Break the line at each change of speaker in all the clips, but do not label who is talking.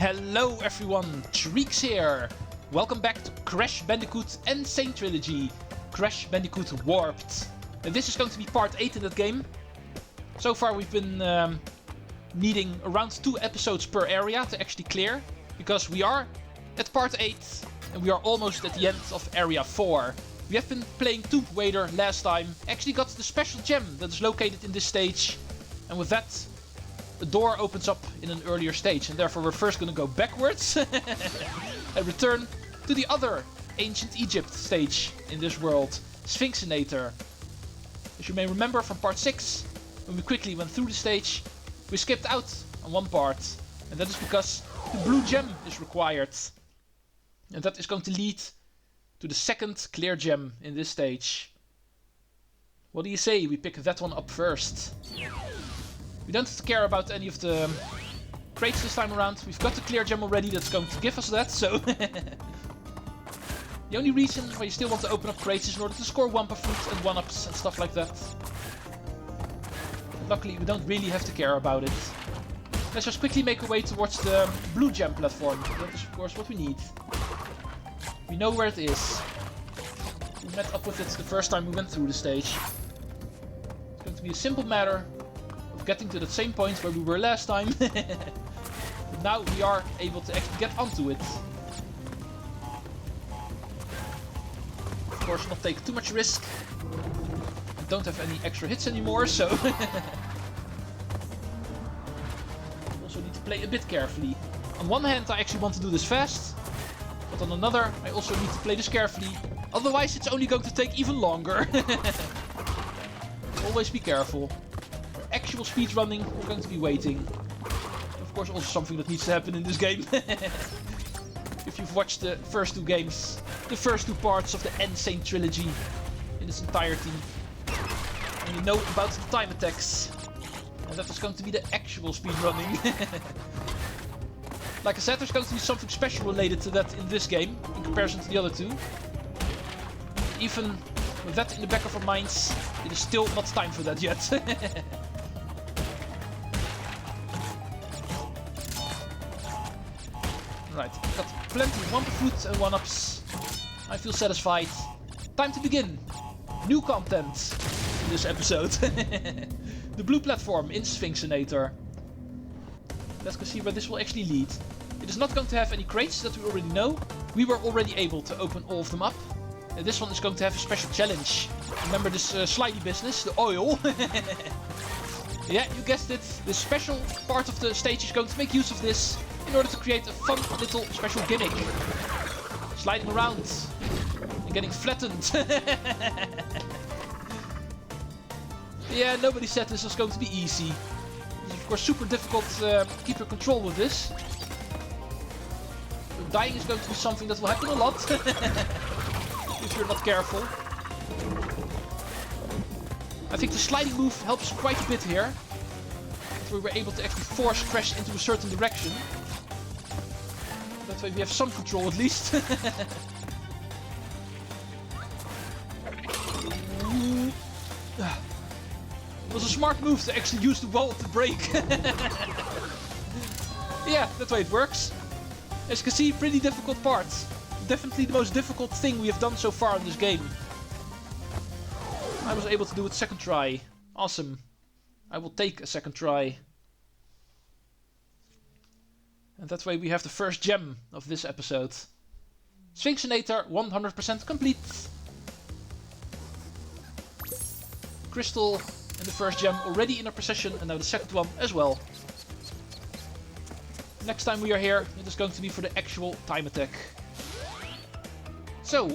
Hello everyone, Treecks here! Welcome back to Crash Bandicoot and Sane Trilogy, Crash Bandicoot Warped. And this is going to be part 8 in that game. So far we've been needing around 2 episodes per area to actually clear, because we are at part 8 and we are almost at the end of area 4. We have been playing Tomb Raider last time, actually got the special gem that is located in this stage, and with that a door opens up in an earlier stage, and therefore we're first gonna go backwards and return to the other ancient Egypt stage in this world, Sphynxinator. As you may remember from part 6, when we quickly went through the stage, we skipped out on one part, and that is because the blue gem is required. And that is going to lead to the second clear gem in this stage. What do you say we pick that one up first? We don't have to care about any of the crates this time around. We've got the clear gem already that's going to give us that, so... The only reason why you still want to open up crates is in order to score Wampa fruit and 1-ups and stuff like that. But luckily we don't really have to care about it. Let's just quickly make our way towards the blue gem platform. That is of course what we need. We know where it is. We met up with it the first time we went through the stage. It's going to be a simple matter of getting to that same point where we were last time. But now we are able to actually get onto it. Of course, not take too much risk. I don't have any extra hits anymore, so... Also need to play a bit carefully. On one hand, I actually want to do this fast. But on another, I also need to play this carefully. Otherwise, it's only going to take even longer. Always be careful. For actual speedrunning, we're going to be waiting. Of course, also something that needs to happen in this game. If you've watched the first 2 games, the first 2 parts of the Sane Trilogy in its entirety, and you know about the time attacks. And that is going to be the actual speedrunning. Like I said, there's going to be something special related to that in this game, in comparison to the other 2. Even with that in the back of our minds, it is still not time for that yet. Right, got plenty of Wampa fruit and 1-ups. I feel satisfied. Time to begin. New content in this episode. The blue platform in Sphynxinator. Let's go see where this will actually lead. It is not going to have any crates that we already know. We were already able to open all of them up. And this one is going to have a special challenge. Remember this slidey business, the oil? Yeah, you guessed it. This special part of the stage is going to make use of this in order to create a fun little special gimmick. Sliding around and getting flattened. Yeah, nobody said this was going to be easy. It's of course super difficult to keep your control with this. So dying is going to be something that will happen a lot. If you're not careful. I think the sliding move helps quite a bit here. We were able to actually force Crash into a certain direction. That way we have some control at least. It was a smart move to actually use the wall to brake. Yeah, that way it works. As you can see, pretty difficult part. Definitely the most difficult thing we have done so far in this game. I was able to do it second try. Awesome. I will take a second try. And that way we have the first gem of this episode. Sphynxinator 100% complete. Crystal and the first gem already in our possession, and now the second one as well. Next time we are here, it is going to be for the actual time attack. So,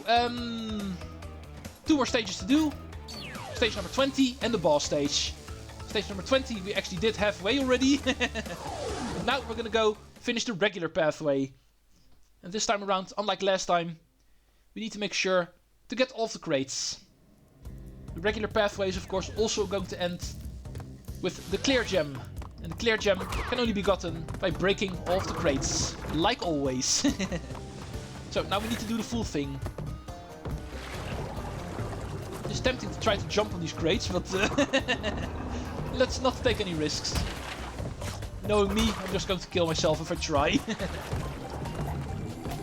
2 more stages to do. Stage number 20 and the boss stage. Stage number 20 we actually did halfway already. But now we're gonna go finish the regular pathway. And this time around, unlike last time, we need to make sure to get all of the crates. The regular pathway is of course also going to end with the clear gem. And the clear gem can only be gotten by breaking all of the crates, like always. So now we need to do the full thing. It's tempting to try to jump on these crates, but let's not take any risks. Knowing me, I'm just going to kill myself if I try.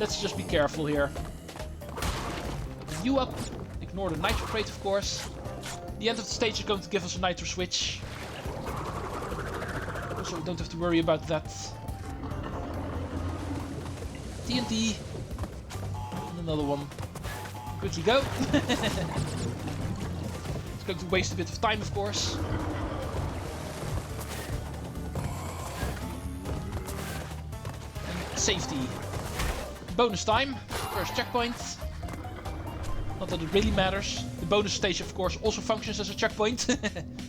Let's just be careful here. You up. Ignore the nitro crate, of course. The end of the stage is going to give us a nitro switch. Also, we don't have to worry about that. TNT. And another one. Quickly go. It's going to waste a bit of time, of course. And safety. Bonus time. First checkpoint. Not that it really matters. The bonus stage, of course, also functions as a checkpoint.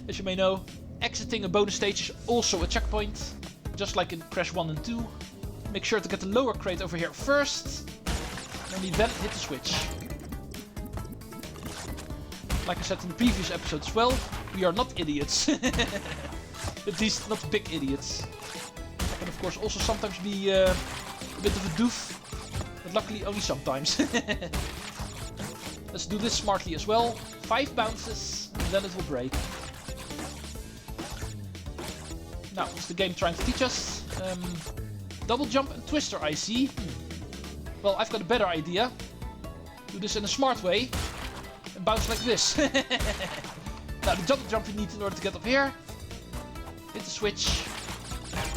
As you may know. Exiting a bonus stage is also a checkpoint. Just like in Crash 1 and 2. Make sure to get the lower crate over here first. Only then hit the switch. Like I said in the previous episode as well, we are not idiots. At least not big idiots. Can of course also sometimes be a bit of a doof. But luckily only sometimes. Let's do this smartly as well. 5 bounces and then it will break. Now, what's the game trying to teach us? Double jump and twister, I see. Well, I've got a better idea. Do this in a smart way. And bounce like this. Now, the double jump you need in order to get up here. Hit the switch.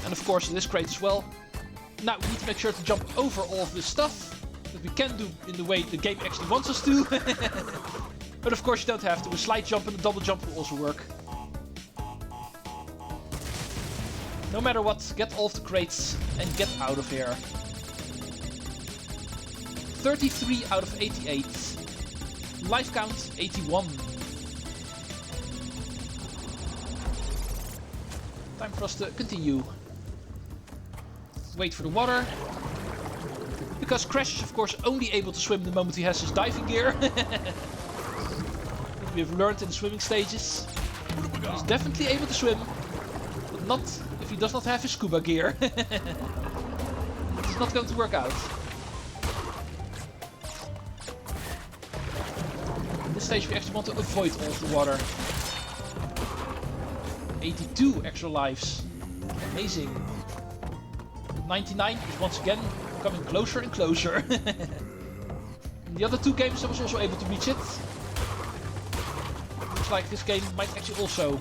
And of course, this crate as well. Now, we need to make sure to jump over all of this stuff. That we can do in the way the game actually wants us to. But of course, you don't have to. A slide jump and a double jump will also work. No matter what, get all of the crates and get out of here. 33 out of 88. Life count 81. Time for us to continue. Wait for the water. Because Crash is of course only able to swim the moment he has his diving gear. What we have learned in the swimming stages. He's definitely able to swim, but not if he does not have his scuba gear. It's not going to work out. In this stage we actually want to avoid all of the water. 82 extra lives. Amazing. 99 is once again coming closer and closer. In the other 2 games I was also able to reach it. Looks like this game might actually also.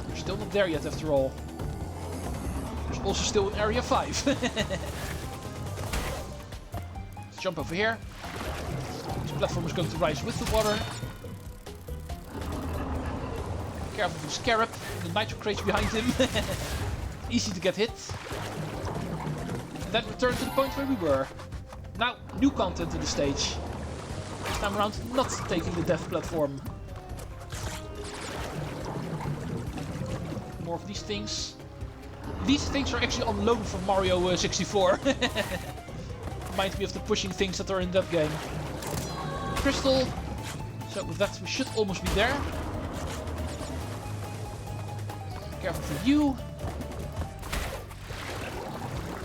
We're still not there yet after all. There's also still in area 5. Let's jump over here. This platform is going to rise with the water. Careful of the scarab, the nitro crates behind him. Easy to get hit. And then return to the point where we were. Now, new content in the stage. This time around, not taking the death platform. More of these things. These things are actually on loan from Mario 64. Remind me of the pushing things that are in that game. Crystal. So with that, we should almost be there. Careful for you.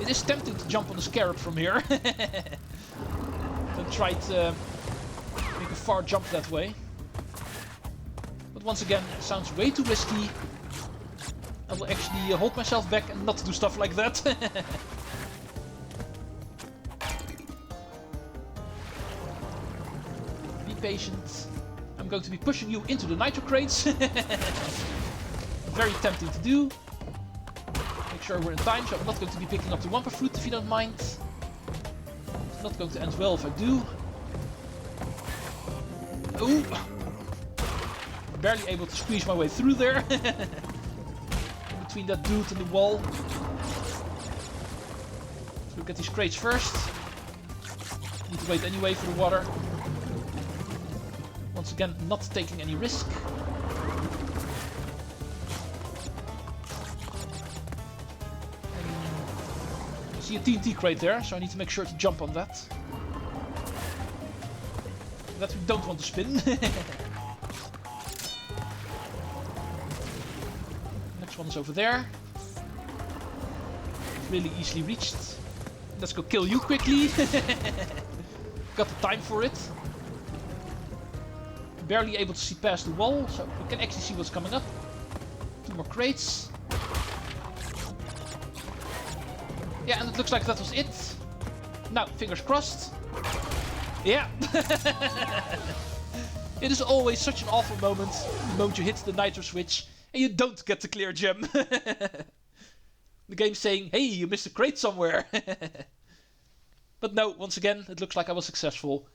It is tempting to jump on the scarab from here. Don't try to make a far jump that way. But once again, it sounds way too risky. I will actually hold myself back and not do stuff like that. Be patient. I'm going to be pushing you into the nitro crates. Very tempting to do. Make sure we're in time, so I'm not going to be picking up the Wumpa fruit if you don't mind. It's not going to end well if I do. Oh! Barely able to squeeze my way through there. Between that dude and the wall. Let's look at these crates first. Need to wait anyway for the water. Once again, not taking any risk. I see a TNT crate there, so I need to make sure to jump on that. That we don't want to spin. Next one is over there. It's really easily reached. Let's go kill you quickly. Got the time for it. Barely able to see past the wall, so we can actually see what's coming up. 2 more crates. Yeah, and it looks like that was it. Now, fingers crossed. Yeah. It is always such an awful moment, the moment you hit the nitro switch and you don't get the clear gem. The game's saying, hey, you missed a crate somewhere. But no, once again, it looks like I was successful.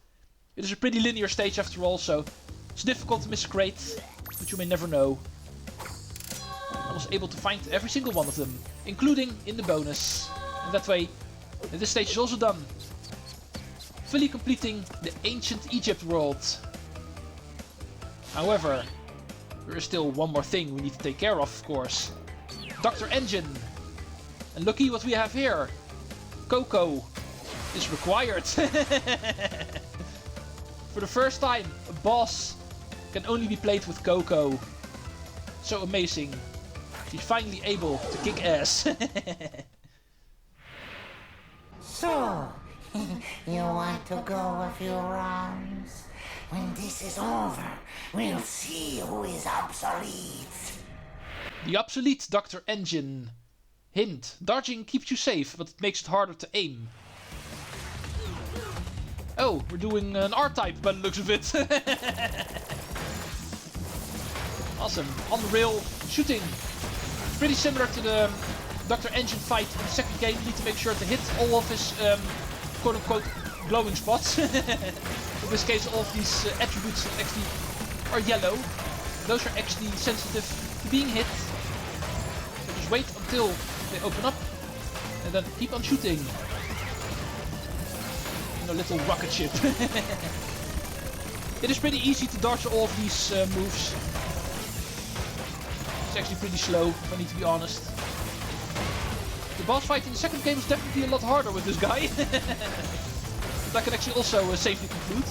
It is a pretty linear stage after all, so it's difficult to miss a crate, but you may never know. I was able to find every single one of them, including in the bonus. And that way, this stage is also done. Fully completing the ancient Egypt world. However, there is still one more thing we need to take care of course. Dr. Engine. And looky what we have here. Coco is required. For the first time, a boss can only be played with Coco. So amazing. She's finally able to kick ass.
So, you want to go a few rounds? When this is over, we'll see who is obsolete.
The obsolete Dr. Engine. Hint, dodging keeps you safe, but it makes it harder to aim. Oh, we're doing an R-type by the looks of it. Awesome. On the rail, shooting. Pretty similar to the Dr. Engine fight in the second game. You need to make sure to hit all of his quote-unquote glowing spots. In this case, all of these attributes actually are yellow. Those are actually sensitive to being hit. So just wait until they open up and then keep on shooting. In a little rocket ship. It is pretty easy to dodge all of these moves. It's actually pretty slow, if I need to be honest. The boss fight in the second game is definitely a lot harder with this guy. But I can actually also safely conclude.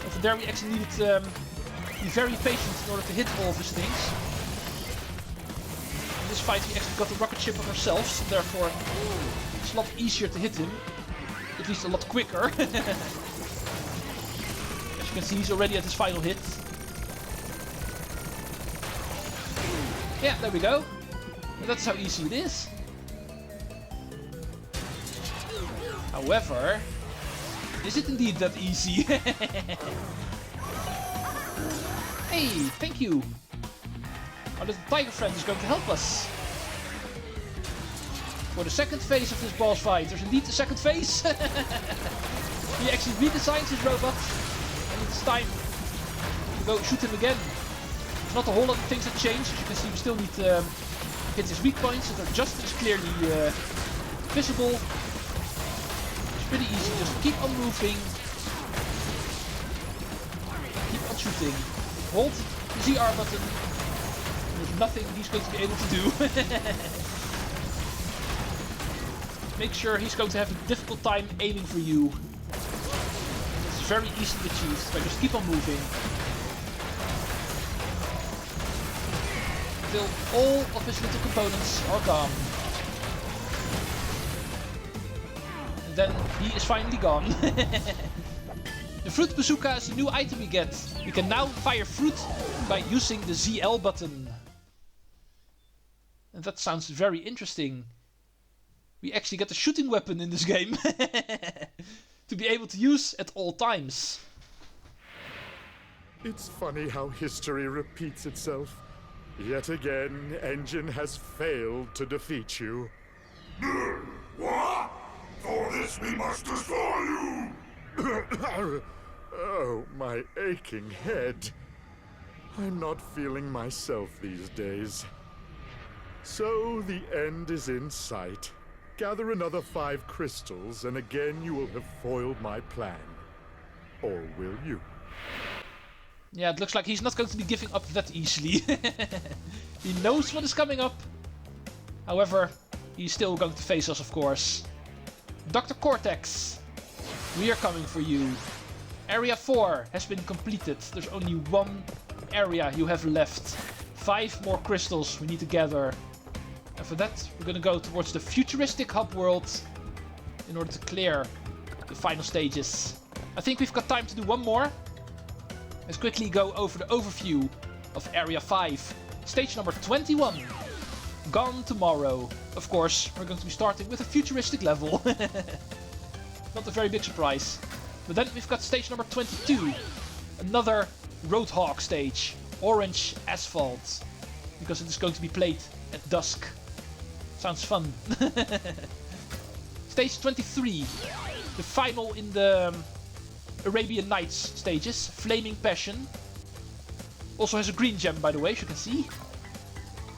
Over there we actually needed to be very patient in order to hit all of his things. In this fight we actually got the rocket ship on ourselves, so therefore it's a lot easier to hit him. At least a lot quicker. As you can see, he's already at his final hit. Yeah, there we go. And that's how easy it is. However, is it indeed that easy? Hey, thank you. Our little tiger friend is going to help us. For the second phase of this boss fight, there's indeed a second phase. He actually redesigns his robot, and it's time to go shoot him again. There's not a whole lot of things that change. As you can see, we still need to hit his weak points that are just as clearly visible. It's pretty easy, just keep on moving. Keep on shooting. Hold the ZR button. There's nothing he's going to be able to do. Make sure he's going to have a difficult time aiming for you. It's very easily achieved, but just keep on moving. Until all of his little components are gone. And then he is finally gone. The fruit bazooka is a new item we get. We can now fire fruit by using the ZL button. And that sounds very interesting. We actually get a shooting weapon in this game. To be able to use at all times.
It's funny how history repeats itself. Yet again, Engine has failed to defeat you.
What? For this we must destroy you!
Oh, my aching head. I'm not feeling myself these days. So the end is in sight. Gather another 5 crystals, and again you will have foiled my plan. Or will you?
Yeah, it looks like he's not going to be giving up that easily. He knows what is coming up. However, he's still going to face us, of course. Dr. Cortex, we are coming for you. Area 4 has been completed. There's only one area you have left. 5 more crystals we need to gather. And for that, we're going to go towards the futuristic hub world in order to clear the final stages. I think we've got time to do one more. Let's quickly go over the overview of Area 5. Stage number 21. Gone tomorrow. Of course, we're going to be starting with a futuristic level. Not a very big surprise. But then we've got stage number 22. Another Roadhog stage. Orange asphalt. Because it is going to be played at dusk. Sounds fun. Stage 23. The final in the Arabian Nights stages. Flaming Passion. Also has a green gem, by the way, as you can see.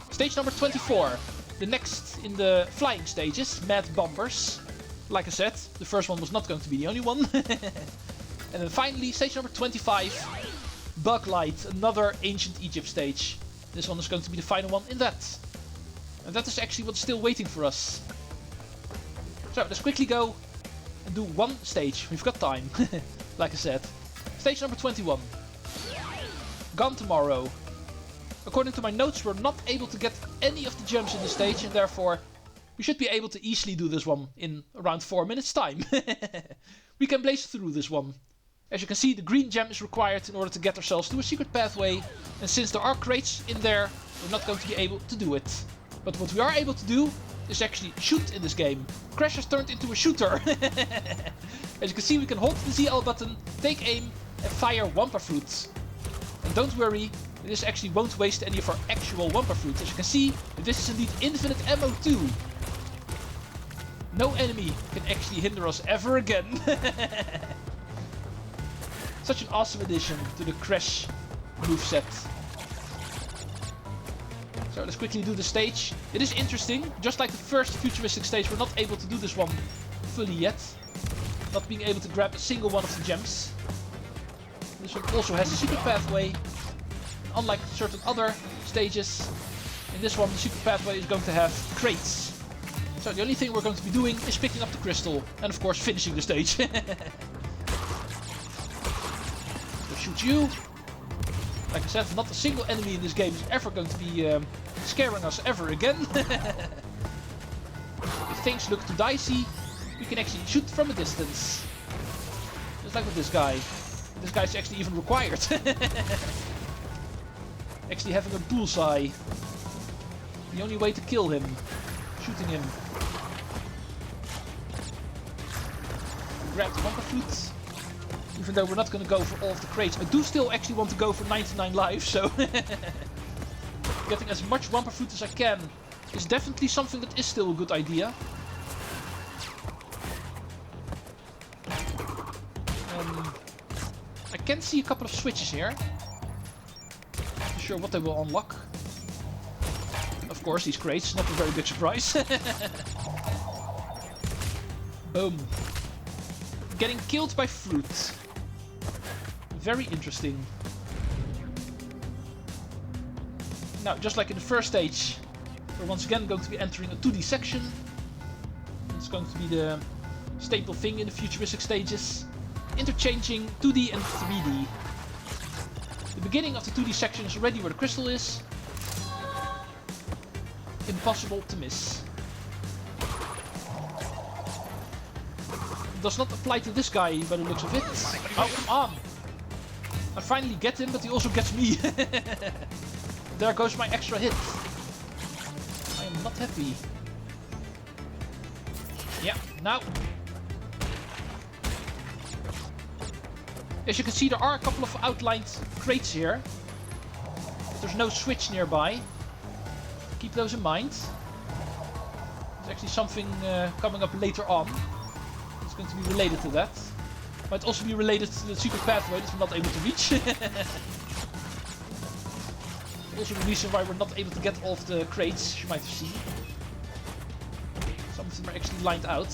Stage number 24. The next in the flying stages. Mad Bombers. Like I said, the first one was not going to be the only one. And then finally, stage number 25. Bug Light. Another Ancient Egypt stage. This one is going to be the final one in that. And that is actually what's still waiting for us. So, let's quickly go and do one stage. We've got time, like I said. Stage number 21. Gone tomorrow. According to my notes, we're not able to get any of the gems in the stage, and therefore we should be able to easily do this one in around 4 minutes time. We can blaze through this one. As you can see, the green gem is required in order to get ourselves to a secret pathway, and since there are crates in there, we're not going to be able to do it. But what we are able to do is actually shoot in this game. Crash has turned into a shooter. As you can see, we can hold the ZL button, take aim, and fire Wumpa Fruit. And don't worry, this actually won't waste any of our actual Wumpa Fruits. As you can see, this is indeed infinite ammo too. No enemy can actually hinder us ever again. Such an awesome addition to the Crash moveset. So let's quickly do the stage. It is interesting. Just like the first futuristic stage, we're not able to do this one fully yet. Not being able to grab a single one of the gems. This one also has a secret pathway. Unlike certain other stages, in this one the secret pathway is going to have crates. So the only thing we're going to be doing is picking up the crystal. And of course finishing the stage. So shoot you. Like I said, not a single enemy in this game is ever going to be scaring us ever again. If things look too dicey, we can actually shoot from a distance. Just like with this guy. This guy's actually even required. Actually having a bullseye. The only way to kill him. Shooting him. Grab the Wumpa Fruit. Even though we're not going to go for all of the crates. I do still actually want to go for 99 lives, so... Getting as much Wumpa Fruit as I can is definitely something that is still a good idea. I can see a couple of switches here. Not sure what they will unlock. Of course, these crates, not a very big surprise. Boom. Getting killed by fruit. Very interesting. Now, just like in the first stage, we're once again going to be entering a 2D section. It's going to be the staple thing in the futuristic stages. Interchanging 2D and 3D. The beginning of the 2D section is already where the crystal is. Impossible to miss. Does not apply to this guy by the looks of it. Oh, come on! I finally get him, but he also gets me. There goes my extra hit. I am not happy. Yeah, now. As you can see, there are a couple of outlined crates here. But there's no switch nearby. Keep those in mind. There's actually something coming up later on. It's going to be related to that. Might also be related to the secret pathway that we're not able to reach. Also the reason why we're not able to get all of the crates, you might have seen. Some of them are actually lined out.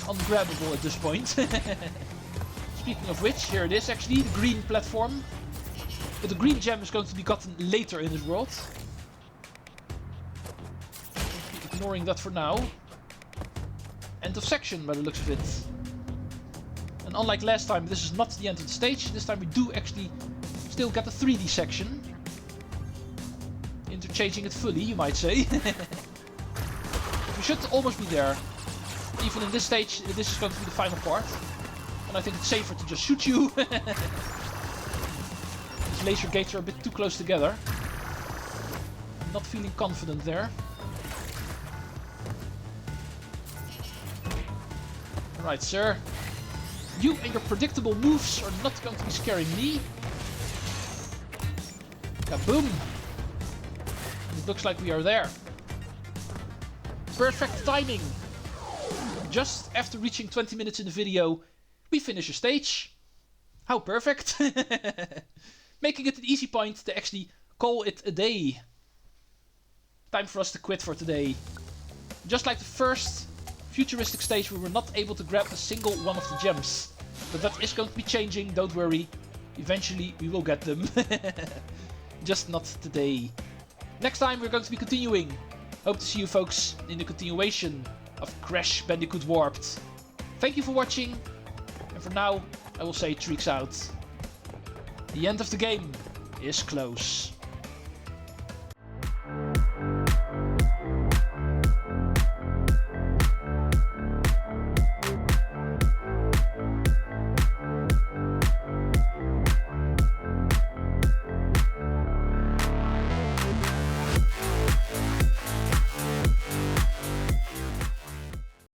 Ungrabbable at this point. Speaking of which, here it is actually, the green platform. But the green gem is going to be gotten later in this world. Ignoring that for now. End of section by the looks of it. And unlike last time, this is not the end of the stage. This time we do actually still get a 3D section. Interchanging it fully, you might say. We should almost be there. Even in this stage, this is going to be the final part. And I think it's safer to just shoot you. These laser gates are a bit too close together. not feeling confident there. Alright, sir. You and your predictable moves are not going to be scaring me. Kaboom! It looks like we are there. Perfect timing! Just after reaching 20 minutes in the video, we finish a stage. How perfect! Making it an easy point to actually call it a day. Time for us to quit for today. Just like the first futuristic stage, we were not able to grab a single one of the gems. But that is going to be changing, don't worry. Eventually we will get them. Just not today. Next time we're going to be continuing. Hope to see you folks in the continuation of Crash Bandicoot Warped. Thank you for watching. And for now, I will say Treecks out. The end of the game is close.